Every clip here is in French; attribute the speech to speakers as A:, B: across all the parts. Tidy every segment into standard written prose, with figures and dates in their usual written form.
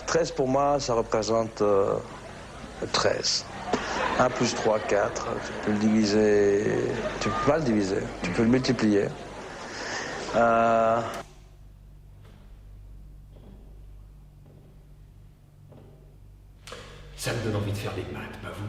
A: 13 pour moi, ça représente 13. 1 plus 3, 4. Tu peux le diviser. Tu peux pas le diviser. Tu peux le multiplier.
B: Ça me donne envie de faire des maths, pas vous?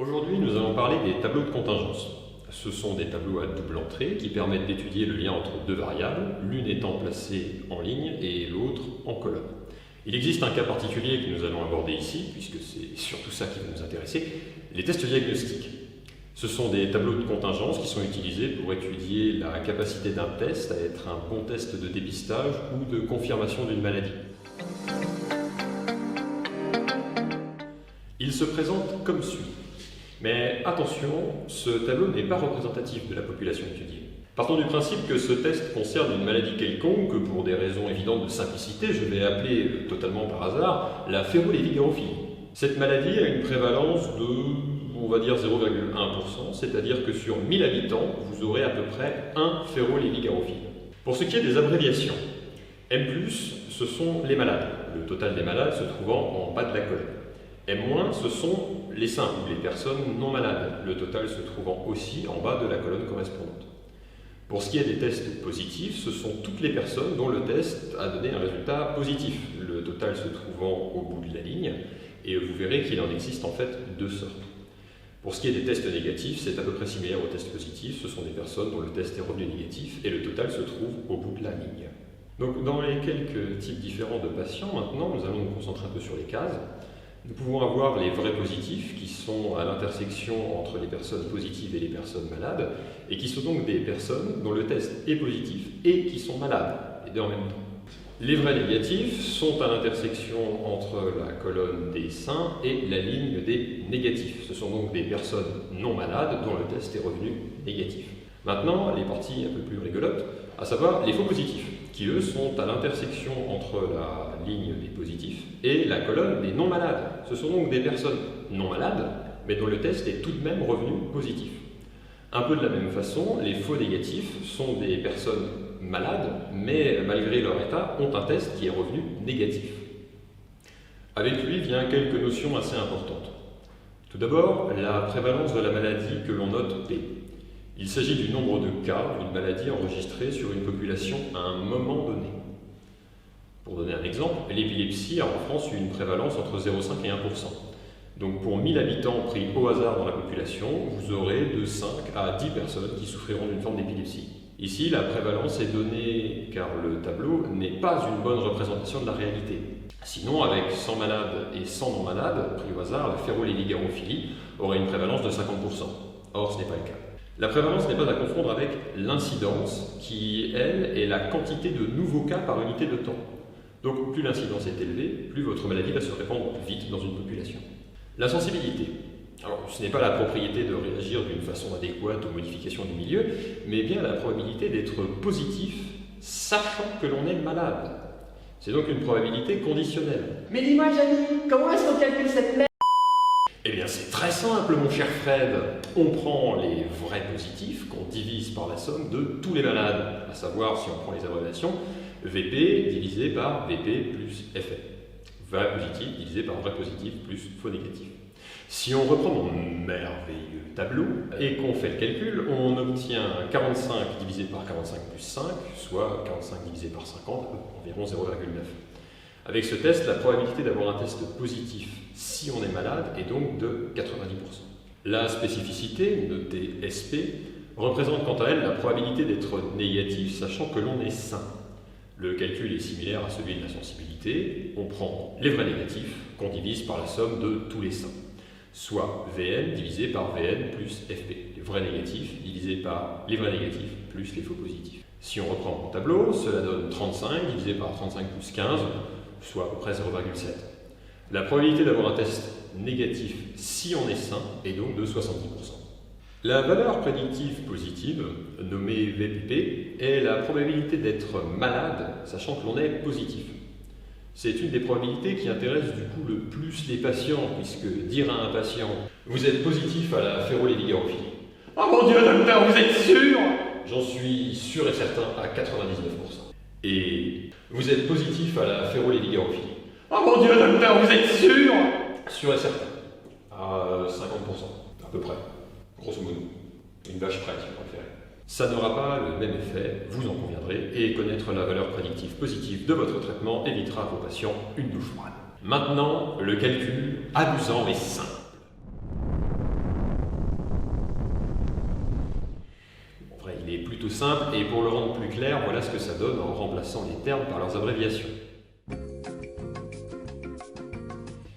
B: Aujourd'hui, nous allons parler des tableaux de contingence. Ce sont des tableaux à double entrée qui permettent d'étudier le lien entre deux variables, l'une étant placée en ligne et l'autre en colonne. Il existe un cas particulier que nous allons aborder ici, puisque c'est surtout ça qui va nous intéresser, les tests diagnostiques. Ce sont des tableaux de contingence qui sont utilisés pour étudier la capacité d'un test à être un bon test de dépistage ou de confirmation d'une maladie. Il se présente comme suit. Mais attention, ce tableau n'est pas représentatif de la population étudiée. Partons du principe que ce test concerne une maladie quelconque que pour des raisons évidentes de simplicité, je vais appeler totalement par hasard la ferrolévigarophilie. Cette maladie a une prévalence de, on va dire 0,1%, c'est-à-dire que sur 1000 habitants, vous aurez à peu près un ferrolévigarophile. Pour ce qui est des abréviations, M+, ce sont les malades, le total des malades se trouvant en bas de la colonne. M-, ce sont les sains ou les personnes non malades, le total se trouvant aussi en bas de la colonne correspondante. Pour ce qui est des tests positifs, ce sont toutes les personnes dont le test a donné un résultat positif, le total se trouvant au bout de la ligne, et vous verrez qu'il en existe en fait deux sortes. Pour ce qui est des tests négatifs, c'est à peu près similaire aux tests positifs, ce sont des personnes dont le test est revenu négatif et le total se trouve au bout de la ligne. Donc dans les quelques types différents de patients, maintenant, nous allons nous concentrer un peu sur les cases. Nous pouvons avoir les vrais positifs qui sont à l'intersection entre les personnes positives et les personnes malades et qui sont donc des personnes dont le test est positif et qui sont malades, les deux en même temps. Les vrais négatifs sont à l'intersection entre la colonne des sains et la ligne des négatifs. Ce sont donc des personnes non malades dont le test est revenu négatif. Maintenant, les parties un peu plus rigolotes, à savoir les faux positifs, qui eux sont à l'intersection entre la ligne des positifs et la colonne des non malades. Ce sont donc des personnes non malades, mais dont le test est tout de même revenu positif. Un peu de la même façon, les faux négatifs sont des personnes malades, mais malgré leur état, ont un test qui est revenu négatif. Avec lui vient quelques notions assez importantes. Tout d'abord, la prévalence de la maladie que l'on note P. Il s'agit du nombre de cas d'une maladie enregistrée sur une population à un moment donné. Pour donner un exemple, l'épilepsie a en France une prévalence entre 0,5 et 1%. Donc pour 1000 habitants pris au hasard dans la population, vous aurez de 5 à 10 personnes qui souffriront d'une forme d'épilepsie. Ici, la prévalence est donnée car le tableau n'est pas une bonne représentation de la réalité. Sinon, avec 100 malades et 100 non malades, pris au hasard, la ferrolévigarophilie aurait une prévalence de 50%. Or, ce n'est pas le cas. La prévalence n'est pas à confondre avec l'incidence, qui, elle, est la quantité de nouveaux cas par unité de temps. Donc, plus l'incidence est élevée, plus votre maladie va se répandre vite dans une population. La sensibilité. Alors, ce n'est pas la propriété de réagir d'une façon adéquate aux modifications du milieu, mais bien la probabilité d'être positif, sachant que l'on est malade. C'est donc une probabilité conditionnelle.
C: Mais dis-moi, Jamy, comment est-ce qu'on calcule cette merde?
B: Eh bien, c'est très simple, mon cher Fred. On prend les vrais positifs qu'on divise par la somme de tous les malades, à savoir, si on prend les abréviations, VP divisé par VP plus FF. Vrai positif divisé par vrai positif plus faux négatif. Si on reprend mon merveilleux tableau et qu'on fait le calcul, on obtient 45 divisé par 45 plus 5, soit 45 divisé par 50, environ 0,9. Avec ce test, la probabilité d'avoir un test positif si on est malade est donc de 90%. La spécificité, notée SP, représente quant à elle la probabilité d'être négatif, sachant que l'on est sain. Le calcul est similaire à celui de la sensibilité. On prend les vrais négatifs qu'on divise par la somme de tous les sains, soit Vn divisé par Vn plus Fp. Les vrais négatifs divisés par les vrais négatifs plus les faux positifs. Si on reprend mon tableau, cela donne 35 divisé par 35 plus 15, soit à peu près 0,7. La probabilité d'avoir un test négatif si on est sain est donc de 70%. La valeur prédictive positive, nommée VPP, est la probabilité d'être malade, sachant que l'on est positif. C'est une des probabilités qui intéresse du coup le plus les patients, puisque dire à un patient « Vous êtes positif à la ferrolévigarophilie ». « Oh mon Dieu, docteur, vous êtes sûr ?» J'en suis sûr et certain à 99%. Et « Vous êtes positif à la ferrolévigarophilie ». « Oh mon Dieu, docteur, vous êtes sûr ?» Sûr et certain. À 50%, à peu près. Grosso modo. Une vache près, si vous préférez. Ça n'aura pas le même effet, vous en conviendrez, et connaître la valeur prédictive positive de votre traitement évitera à vos patients une douche froide. Maintenant, le calcul amusant mais simple. En vrai, il est plutôt simple, et pour le rendre plus clair, voilà ce que ça donne en remplaçant les termes par leurs abréviations.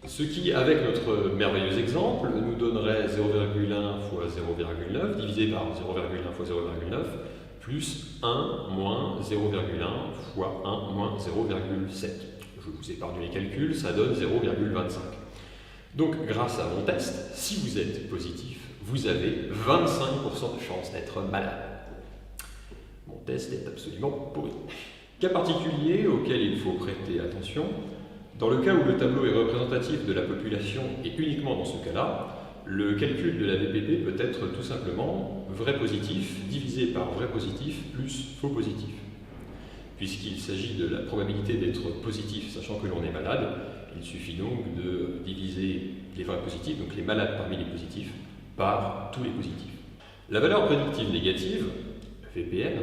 B: Ce qui, avec notre merveilleux exemple, nous donnerait 0,1 fois 0,9 divisé par 0,1 fois 0,9 plus 1 moins 0,1 fois 1 moins 0,7. Je vous épargne les calculs, ça donne 0,25. Donc, grâce à mon test, si vous êtes positif, vous avez 25% de chance d'être malade. Mon test est absolument pourri. Cas particulier auquel il faut prêter attention. Dans le cas où le tableau est représentatif de la population, et uniquement dans ce cas-là, le calcul de la VPP peut être tout simplement vrai positif divisé par vrai positif plus faux positif. Puisqu'il s'agit de la probabilité d'être positif, sachant que l'on est malade, il suffit donc de diviser les vrais positifs, donc les malades parmi les positifs, par tous les positifs. La valeur prédictive négative, VPN,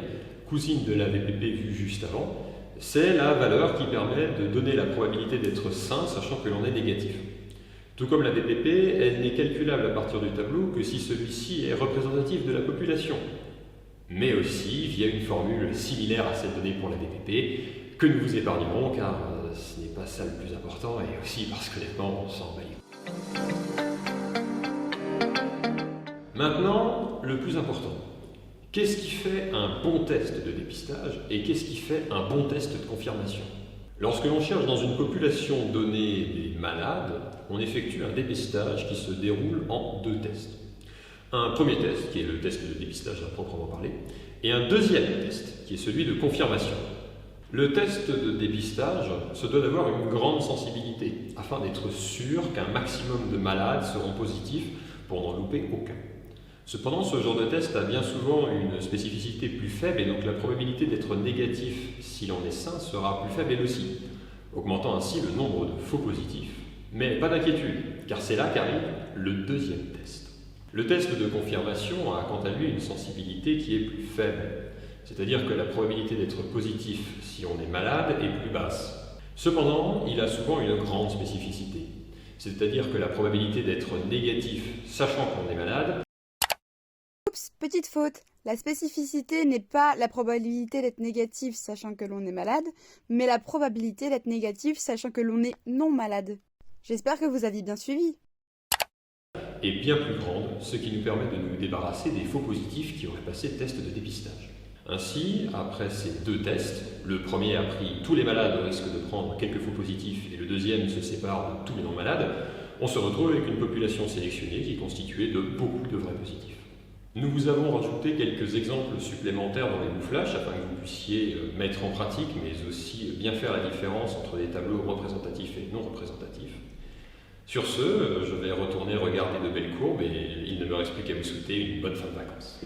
B: cousine de la VPP vue juste avant, c'est la valeur qui permet de donner la probabilité d'être sain, sachant que l'on est négatif. Tout comme la VPP, elle n'est calculable à partir du tableau que si celui-ci est représentatif de la population, mais aussi via une formule similaire à celle donnée pour la VPP, que nous vous épargnerons car ce n'est pas ça le plus important, et aussi parce qu'honnêtement, on s'en bat les couilles. Maintenant, le plus important. Qu'est-ce qui fait un bon test de dépistage et qu'est-ce qui fait un bon test de confirmation? Lorsque l'on cherche dans une population donnée des malades, on effectue un dépistage qui se déroule en deux tests. Un premier test, qui est le test de dépistage à proprement parler, et un deuxième test, qui est celui de confirmation. Le test de dépistage se doit d'avoir une grande sensibilité, afin d'être sûr qu'un maximum de malades seront positifs pour n'en louper aucun. Cependant, ce genre de test a bien souvent une spécificité plus faible et donc la probabilité d'être négatif si l'on est sain sera plus faible elle aussi, augmentant ainsi le nombre de faux positifs. Mais pas d'inquiétude, car c'est là qu'arrive le deuxième test. Le test de confirmation a quant à lui une sensibilité qui est plus faible, c'est-à-dire que la probabilité d'être positif si on est malade est plus basse. Cependant, il a souvent une grande spécificité, c'est-à-dire que la probabilité d'être négatif sachant qu'on est malade.
D: Oups, petite faute. La spécificité n'est pas la probabilité d'être négatif sachant que l'on est malade, mais la probabilité d'être négatif sachant que l'on est non malade. J'espère que vous aviez bien suivi.
B: Et bien plus grande, ce qui nous permet de nous débarrasser des faux positifs qui auraient passé le test de dépistage. Ainsi, après ces deux tests, le premier a pris tous les malades au risque de prendre quelques faux positifs et le deuxième se sépare de tous les non malades, on se retrouve avec une population sélectionnée qui est constituée de beaucoup de vrais positifs. Nous vous avons rajouté quelques exemples supplémentaires dans les mouflages afin que vous puissiez mettre en pratique, mais aussi bien faire la différence entre des tableaux représentatifs et non représentatifs. Sur ce, je vais retourner regarder de belles courbes et il ne me reste plus qu'à vous souhaiter une bonne fin de vacances.